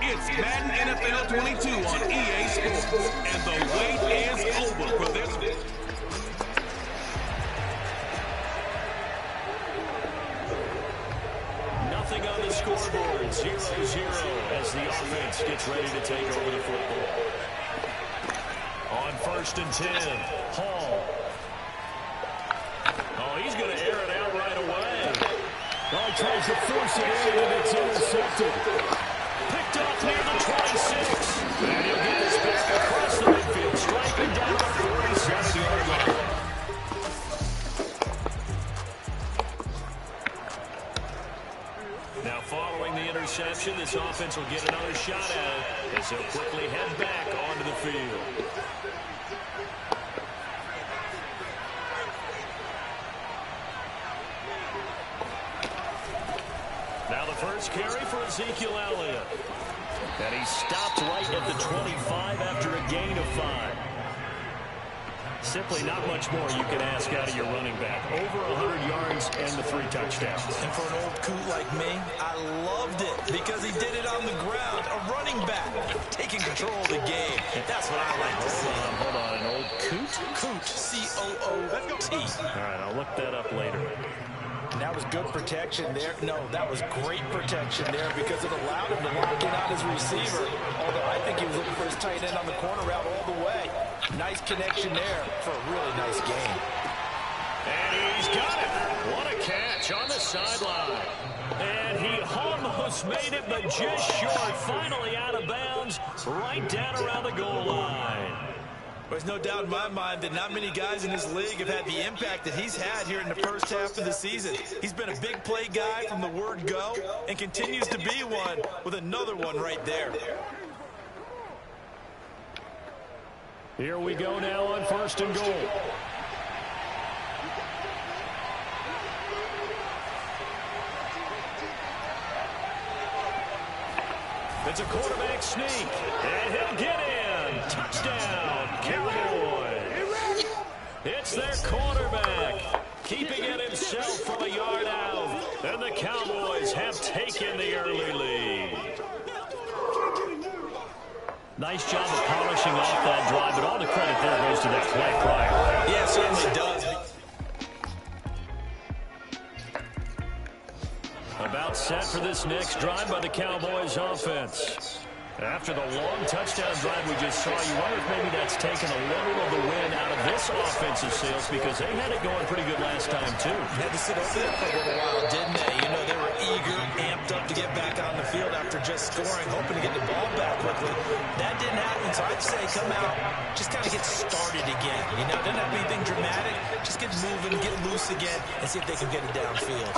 It's Madden NFL 22 on EA Sports, and the wait is over for this. Nothing on the scoreboard. 0-0 as the offense gets ready to take over the football. On 1st and 10, Hall. Oh, he's going to air it out right away. Oh, he tries to force it in, and it's intercepted. Picked off near the 26. And he'll get this back across the midfield, striking down the 47-yard line. Now, following the interception, this offense will get another shot at it as he'll quickly head back onto the field. Now the first carry for Ezekiel Elliott. And he stopped right at the 25 after a gain of 5. Simply not much more you can ask out of your running back. Over 100 yards and the 3 touchdowns. And for an old coot like me, I loved it because he did it on the ground. A running back taking control of the game. That's what I like to see. Hold on. An old coot? Coot. C-O-O-T. All right, I'll look that up later. And that was good protection there. No, that was great protection there because it allowed him to lock in on his receiver. Although I think he was looking for his tight end on the corner route all the way. Nice connection there for a really nice game. And he's got it. What a catch on the sideline. And he almost made it, but just short. Finally out of bounds, right down around the goal line. There's no doubt in my mind that not many guys in this league have had the impact that he's had here in the first half of the season. He's been a big play guy from the word go and continues to be one with another one right there. Here we go now on 1st and goal. It's a quarterback sneak, and he'll get in. Touchdown, Cowboys. It's their quarterback, keeping it himself from a yard out. And the Cowboys have taken the early lead. Nice job of polishing off that drive, but all the credit there goes to that play prior. Yeah, it certainly does. About set for this next drive by the Cowboys offense. After the long touchdown drive we just saw, you wonder if maybe that's taken a little of the wind out of this offensive sales because they had it going pretty good last time, too. Had to sit over there for a little while, didn't they? You know, they were eager, amped up to get back on the field after just scoring, hoping to get the ball back quickly. That didn't happen, so I'd say come out, just kind of get started again. You know, doesn't have to be anything dramatic. Just get moving, get loose again, and see if they can get it downfield.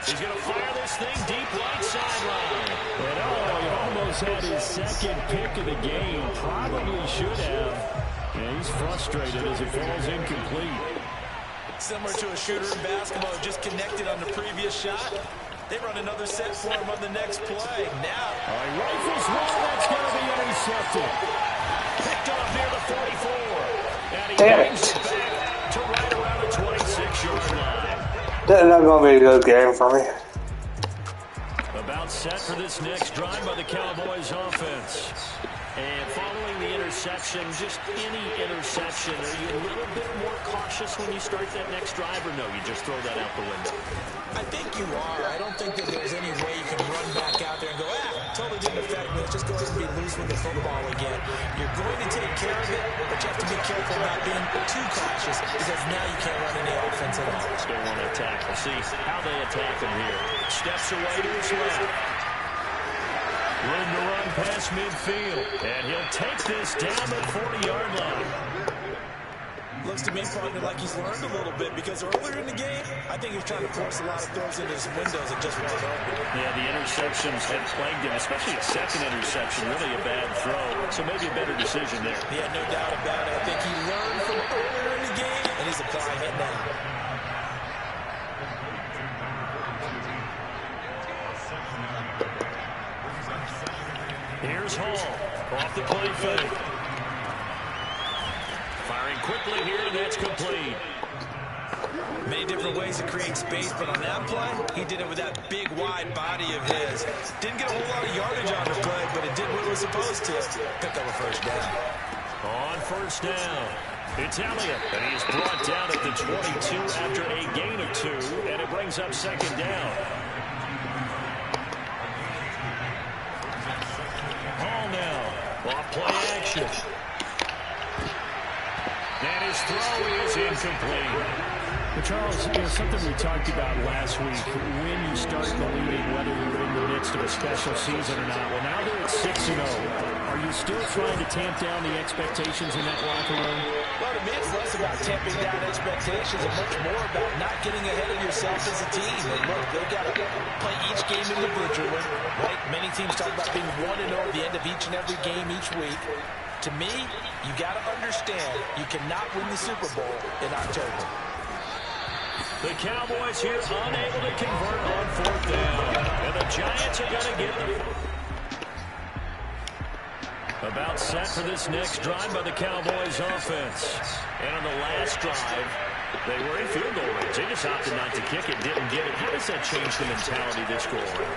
He's going to fire this thing deep right sideline. And he almost had his second pick of the game. Probably should have. And he's frustrated as it falls incomplete. Similar to a shooter in basketball, just connected on the previous shot. They run another set for him on the next play. Now, he rifles one. That's going to be intercepted. Picked off near the 44. And he brings it back to right around the 26-yard line. That's not going to be a good game for me. About set for this next drive by the Cowboys offense. And following the interception, just any interception, are you a little bit more cautious when you start that next drive, or no, you just throw that out the window? I think you are. I don't think that there's any way you can run back out there and go, totally didn't affect me. Let's just go ahead and be loose with the football again. You're going to take care of it, but you have to be careful about being too cautious because now you can't run any offense at all. Still want to attack. We'll see how they attack him here. Steps away to his left. Room to run past midfield. And he'll take this down the 40-yard line. Looks to me, partner, like he's learned a little bit because earlier in the game, I think he was trying to force a lot of throws into some windows that just weren't open. Yeah, the interceptions have plagued him, especially a second interception, really a bad throw. So maybe a better decision there. Yeah, no doubt about it. I think he learned from earlier in the game, and he's applying it now. Here's Hall off the play fake. Firing quickly here, and that's complete. Many different ways to create space, but on that play, he did it with that big, wide body of his. Didn't get a whole lot of yardage on the play, but it did what it was supposed to. Picked up a first down. On first down, it's Elliott, and he's brought down at the 22 after a gain of 2, and it brings up second down. Off play action. And his throw is incomplete. But Charles, something we talked about last week, when you start believing whether you're in the midst of a special season or not. Well, now they're at 6-0. Are you still trying to tamp down the expectations in that locker room? Well, to me, it's less about tamping down expectations and much more about not getting ahead of yourself as a team. And look, they've got to play each game individually, right? Many teams talk about being 1-0 at the end of each and every game each week. To me, you got to understand you cannot win the Super Bowl in October. The Cowboys here unable to convert on 4th down. And the Giants are going to get them. About set for this next drive by the Cowboys offense. And on the last drive, they were in field goal range. They just opted not to kick it, didn't get it. How does that change the mentality this go around?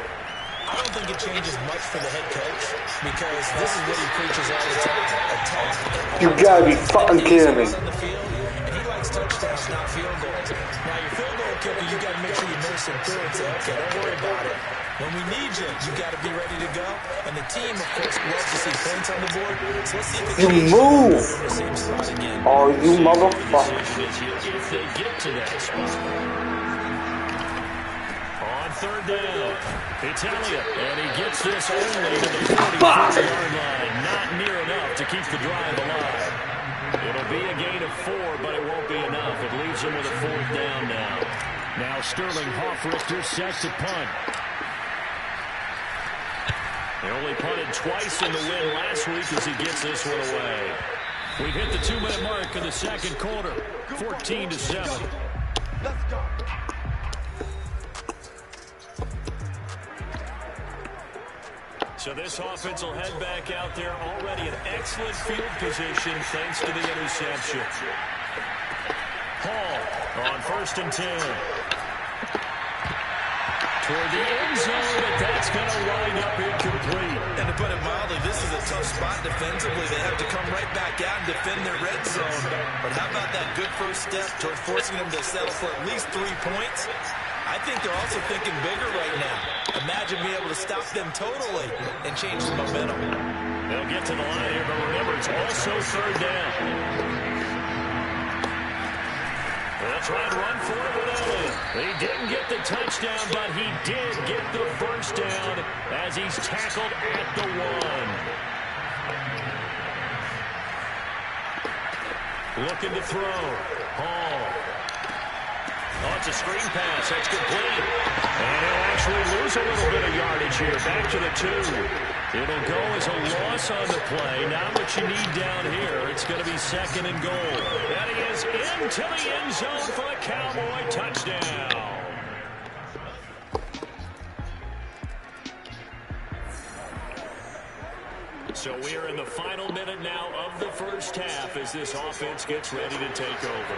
I don't think it changes much for the head coach because this is what he preaches all the time. Attack. You gotta be fucking kidding me. On the field, and he likes touchdowns, not field goals. Now, your field goal kicker, you got to make sure you nurse him through and say, okay, don't worry about it. When we need you, you got to be ready to go. And the team, of course, loves to see points on the board. So let's see if you move. The same spot again. Oh, you motherfucker. If they get to that spot. On 3rd down, it's Elliott, and he gets this only to the 44-yard line. Not near enough to keep the drive alive. It'll be a gain of 4, but it won't be enough. It leaves him with a 4th down now. Now Sterling Hoffrichter set to punt. They only punted twice in the win last week as he gets this one away. We've hit the 2-minute mark of the second quarter. 14-7. Let's go. So this offense will head back out there already in excellent field position thanks to the interception. Hall on 1st and 10. Toward the end zone, but that's going to wind up incomplete. And to put it mildly, this is a tough spot defensively. They have to come right back out and defend their red zone. But how about that good first step toward forcing them to settle for at least 3 points? I think they're also thinking bigger right now. Imagine being able to stop them totally and change the momentum. They'll get to the line here, but remember, it's also 3rd down. They'll try and run for it with Elliott. He didn't get the touchdown, but he did get the first down as he's tackled at the 1. Looking to throw. Hall. Oh, it's a screen pass. That's complete. And he'll actually lose a little bit of yardage here. Back to the 2. It'll go as a loss on the play. Not what you need down here. It's going to be 2nd and goal. And he is into the end zone for a Cowboy touchdown. So we are in the final minute now of the first half as this offense gets ready to take over.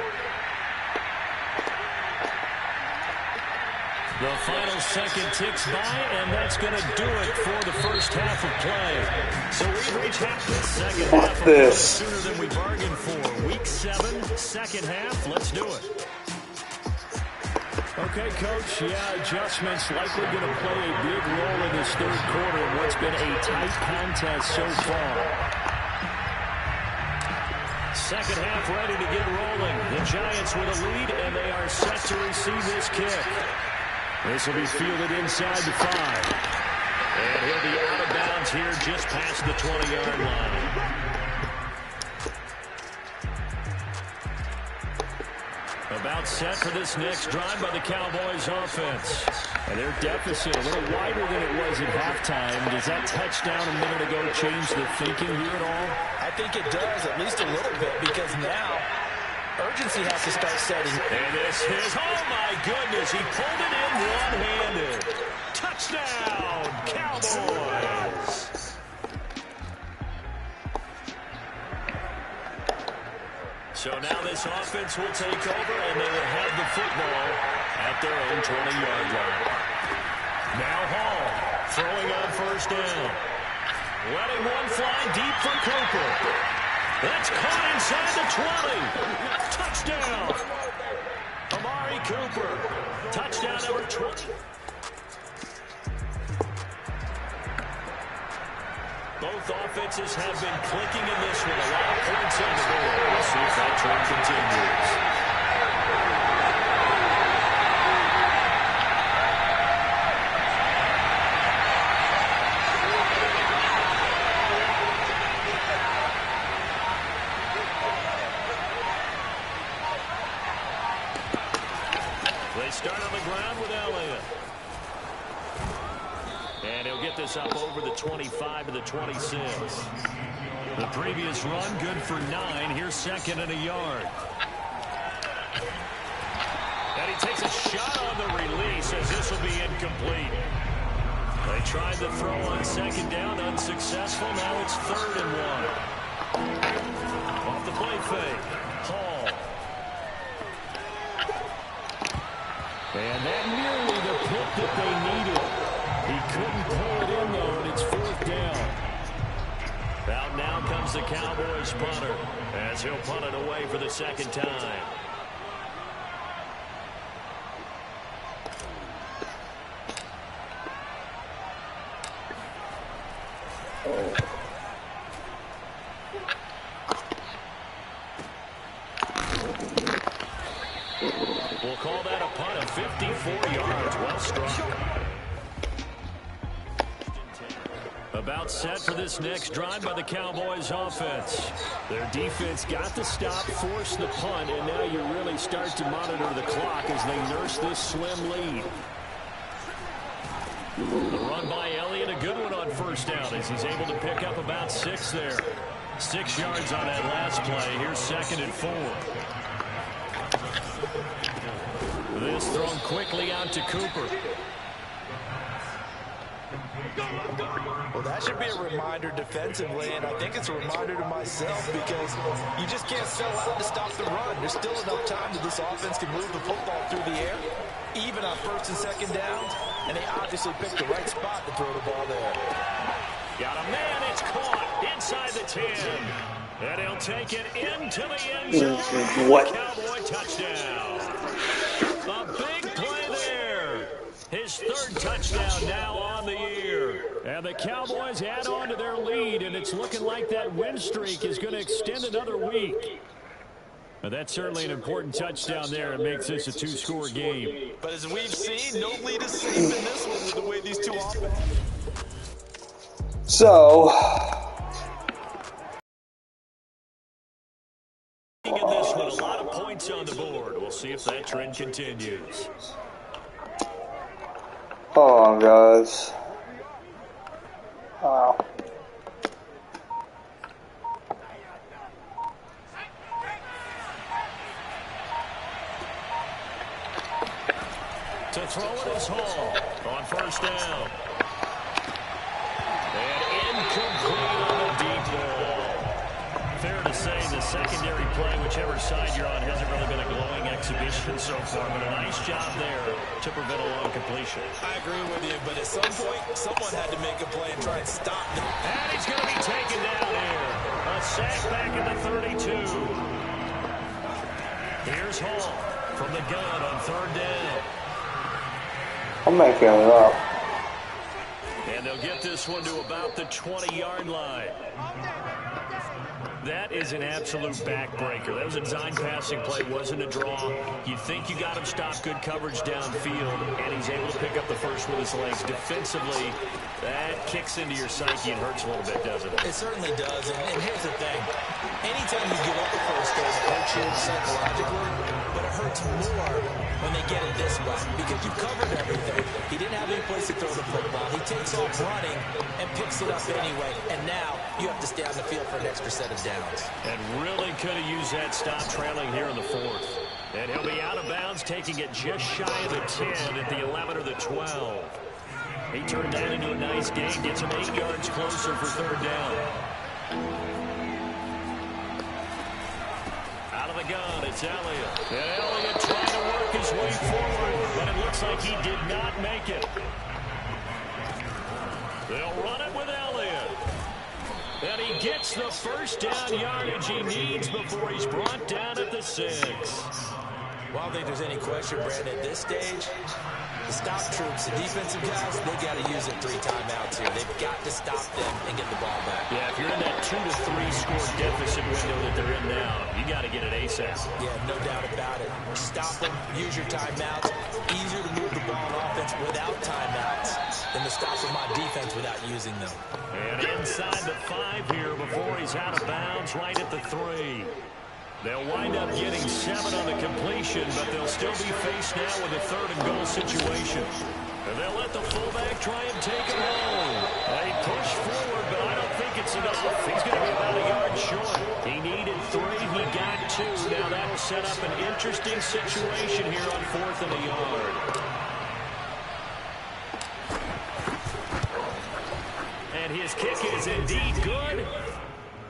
The final second ticks by, and that's going to do it for the first half of play. So we've reached half the second half of play sooner than we bargained for. Week 7, second half. Let's do it. Okay, Coach, adjustments likely going to play a big role in this third quarter in what's been a tight contest so far. Second half ready to get rolling. The Giants with a lead, and they are set to receive this kick. This will be fielded inside the 5. And he'll be out of bounds here just past the 20-yard line. About set for this next drive by the Cowboys offense. And their deficit a little wider than it was at halftime. Does that touchdown a minute ago change the thinking here at all? I think it does, at least a little bit, because now urgency has to start setting. And this is, oh my goodness, he pulled it in one-handed. Touchdown, Cowboys. So now this offense will take over, and they will have the football at their own 20-yard line. Now Hall throwing on first down. Letting one fly deep for Cooper. That's caught inside the 20. Touchdown. Amari Cooper. Touchdown number 20. Both Both offenses have been clicking in this one. A lot of points on the board. We'll see if that trend continues. They start on the ground with Elliott. And he'll get this up over the 25 to the 26. The previous run, good for 9. Here's second and a yard. And he takes a shot on the release as this will be incomplete. They tried the throw on second down, unsuccessful. Now it's 3rd and 1. Off the play fake. Hall. And that nearly the pick that they needed. He couldn't pull it in, though, and it's 4th down. Out now comes the Cowboys punter as he'll punt it away for the second time. We'll call that a punt of 54 yards. Well struck. About set for this next drive by the Cowboys offense. Their defense got the stop, forced the punt, and now you really start to monitor the clock as they nurse this slim lead. The run by Elliott, a good one on first down as he's able to pick up about 6 there. 6 yards on that last play. Here's 2nd and 4. This thrown quickly out to Cooper. Well, that should be a reminder defensively, and I think it's a reminder to myself because you just can't sell out to stop the run. There's still enough time that this offense can move the football through the air, even on 1st and 2nd downs, and they obviously picked the right spot to throw the ball there. Got a man, it's caught inside the 10. And he'll take it into the end zone. What? Cowboy touchdown. A big play there. His 3rd touchdown now on the year. And the Cowboys add on to their lead, and it's looking like that win streak is going to extend another week. Now, that's certainly an important touchdown there. It makes this a 2-score game. But as we've seen, no lead is safe in this one with the way these two offenses. So, in this one, a lot of points on the board. We'll see if that trend continues. hold on, guys. Wow. To throw it is Hall on first down. And incomplete on the deep ball. Fair to say the secondary play, whichever side you're on, hasn't really been a glowing exhibition so far, but a nice job there to prevent a long completion. I agree with you, but at some point, someone had to make a play and try and stop them. And he's going to be taken down here. A sack back in the 32. Here's Hall from the gun on 3rd down. I'm making it up. And they'll get this one to about the 20-yard line. That is an absolute backbreaker. That was a design passing play, wasn't a draw. You think you got him stopped, good coverage downfield, and he's able to pick up the first with his legs. Defensively, that kicks into your psyche and hurts a little bit, doesn't it? It certainly does, and here's the thing. Anytime you give up the first goal, it hurts you psychologically, but it hurts more when they get it this way because you've covered everything. He didn't have any place to throw the football. He takes off running and picks it up anyway, and now you have to stay on the field for an extra set of downs. And really could have used that stop trailing here in the 4th. And he'll be out of bounds, taking it just shy of the 10 at the 11 or the 12. He turned that into a nice gain, gets him 8 yards closer for 3rd down. Out of the gun, it's Elliott. And Elliott trying to work his way forward, but it looks like he did not make it. They'll run it with Elliott. And he gets the first down yardage he needs before he's brought down at the 6. Well, I don't think there's any question, Brandon, at this stage, the stop troops, the defensive guys, they got to use their 3 timeouts here. They've got to stop them and get the ball back. Yeah, if you're in that 2 to 3 score deficit window that they're in now, you got to get it ASAP. Yeah, no doubt about it. Stop them, use your timeouts. Easier to move the ball on offense without timeouts than to stop them on defense without using them. And inside the 5 here before he's out of bounds, right at the 3. They'll wind up getting 7 on the completion, but they'll still be faced now with a 3rd and goal situation. And they'll let the fullback try and take it home. They push forward, but I don't think it's enough. He's going to be about a yard short. He needed 3. He got 2. Now that'll set up an interesting situation here on 4th and a yard. And his kick is indeed good.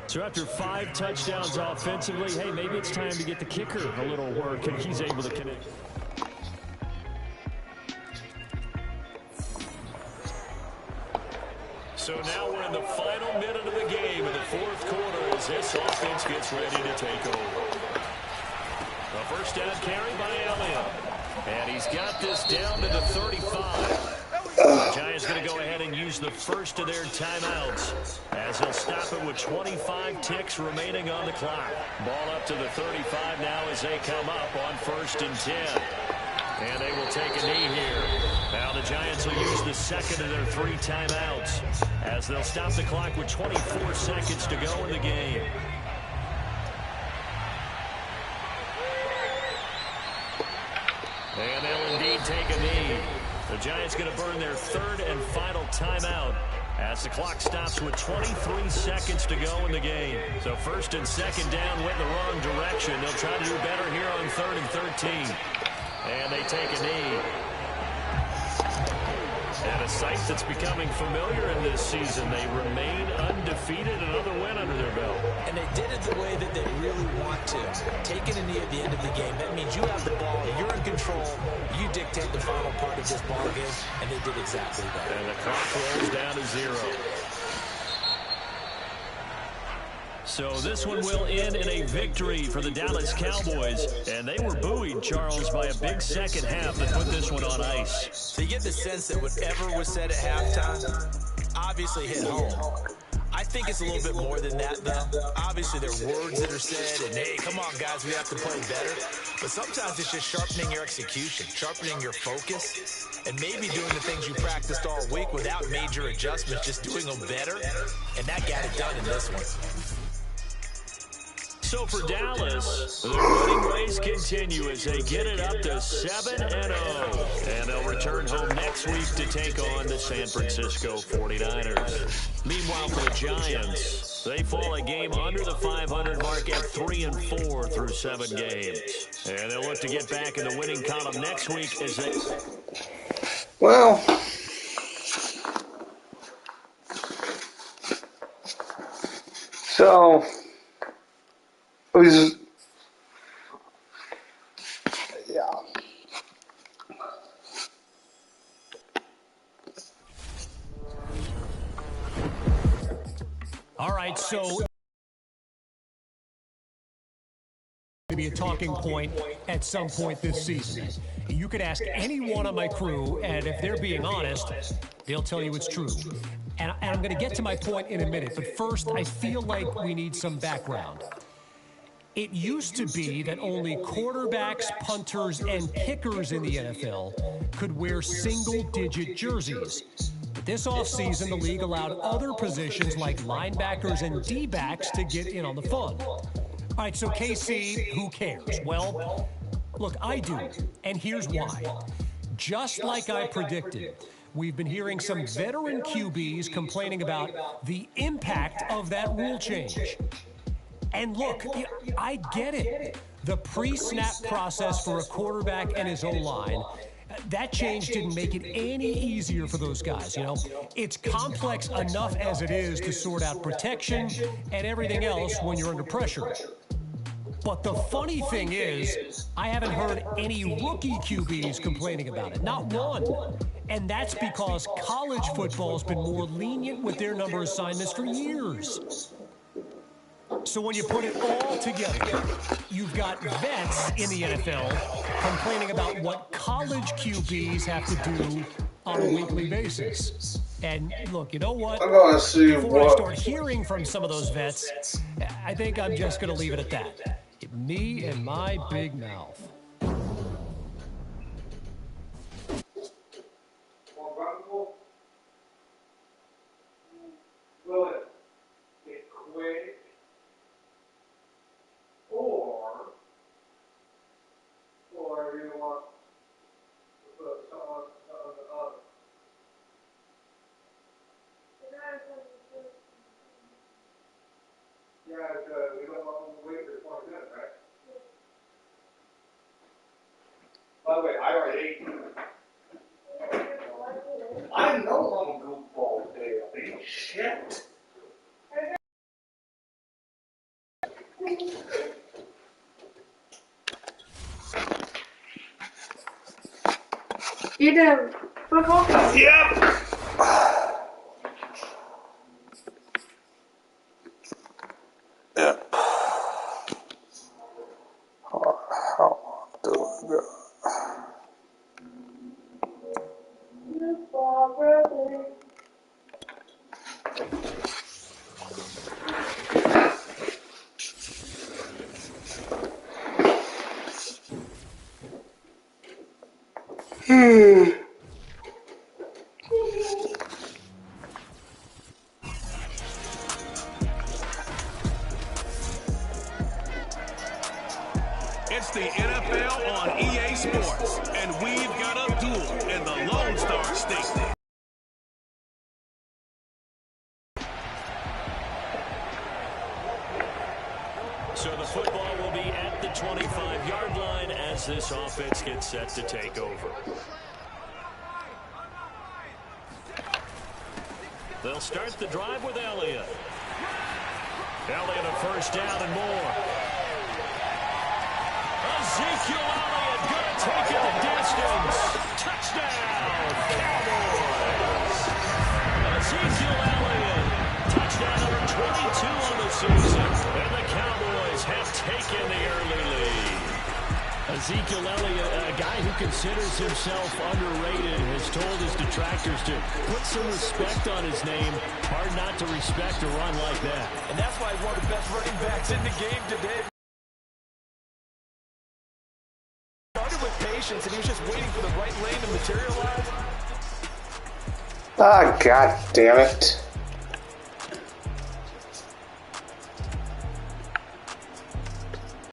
So after 5 touchdowns offensively, hey, maybe it's time to get the kicker a little work, and he's able to connect. So now we're in the final minute of the game in the 4th quarter as this offense gets ready to take over. A first down carry by Elliott. And he's got this down to the 35. The Giants going to go ahead and use the first of their timeouts as they'll stop it with 25 ticks remaining on the clock. Ball up to the 35 now as they come up on 1st and 10. And they will take a knee here. Now the Giants will use the second of their 3 timeouts as they'll stop the clock with 24 seconds to go in the game. And they'll indeed take a knee. The Giants going to burn their 3rd and final timeout as the clock stops with 23 seconds to go in the game. So 1st and 2nd down went the wrong direction. They'll try to do better here on 3rd and 13. And they take a knee. And a sight that's becoming familiar in this season. They remain undefeated, another win under their belt. And they did it the way that they really want to. Taking a knee at the end of the game. That means you have the ball, you're in control, you dictate the final part of this ball game, and they did exactly that. And the clock rolls down to 0. So this one will end in a victory for the Dallas Cowboys. And they were buoyed, Charles, by a big second half that put this one on ice. So you get the sense that whatever was said at halftime obviously hit home. I think it's a little bit more than that, though. Obviously, there are words that are said, and, hey, come on, guys, we have to play better. But sometimes it's just sharpening your execution, sharpening your focus, and maybe doing the things you practiced all week without major adjustments, just doing them better. And that got it done in this one. So for Dallas, their winning ways continue as they get it up to 7-0. And they'll return home next week to take on the San Francisco 49ers. Meanwhile, for the Giants, they fall a game under the 500 mark at 3-4 through 7 games. And they'll look to get back in the winning column next week as they... Well, so... yeah. All right, so to be a talking point at some point this season. You could ask anyone on my crew, and if they're being honest, they'll tell you it's true. And I'm going to get to my point in a minute, but first, I feel like we need some background. It used to be that only quarterbacks, punters, and kickers in the NFL could wear single-digit jerseys. But this offseason, the league allowed other positions like linebackers and D-backs to get in on the fun. All right, so KC, who cares? Well, look, I do, and here's why. Just like I predicted, we've been hearing some veteran QBs complaining about the impact of that rule change. And look, I get it. The pre-snap process for a quarterback and his O-line, that change didn't make it any easier for those guys, you know. It's complex enough as it is to sort out protection and everything else when you're under pressure. But the funny thing is, I haven't heard any rookie QBs complaining about it. Not one. And that's because college football's been more lenient with their number assignments for years. So when you put it all together, you've got vets in the NFL complaining about what college QBs have to do on a weekly basis. And look, you know what? I'm gonna see Before I what. start hearing from some of those vets, I think I'm just going to leave it at that. Me and my big mouth. Will it be quick or do you want to put something on the other? Yeah, we don't want to wait for 20 minutes, right? By the way, I already ate. I know I'm a goofball today. Shit. You did football? Yep. Yeah. How long do we go? It's the NFL on EA Sports, and we've got a duel in the Lone Star State. So the football will be at the 25-yard line as this offense gets set to take over. They'll start the drive with Elliott. Elliott a first down and more. Ezekiel Elliott going to take it the distance. Touchdown, Cowboys. Ezekiel Elliott, touchdown number 22 on the season. And the Cowboys have taken the early lead. Ezekiel Elliott, a guy who considers himself underrated, has told his detractors to put some respect on his name. Hard not to respect a run like that. And that's why he's one of the best running backs in the game today. Started with patience, and he was just waiting for the right lane to materialize. Ah, god damn it.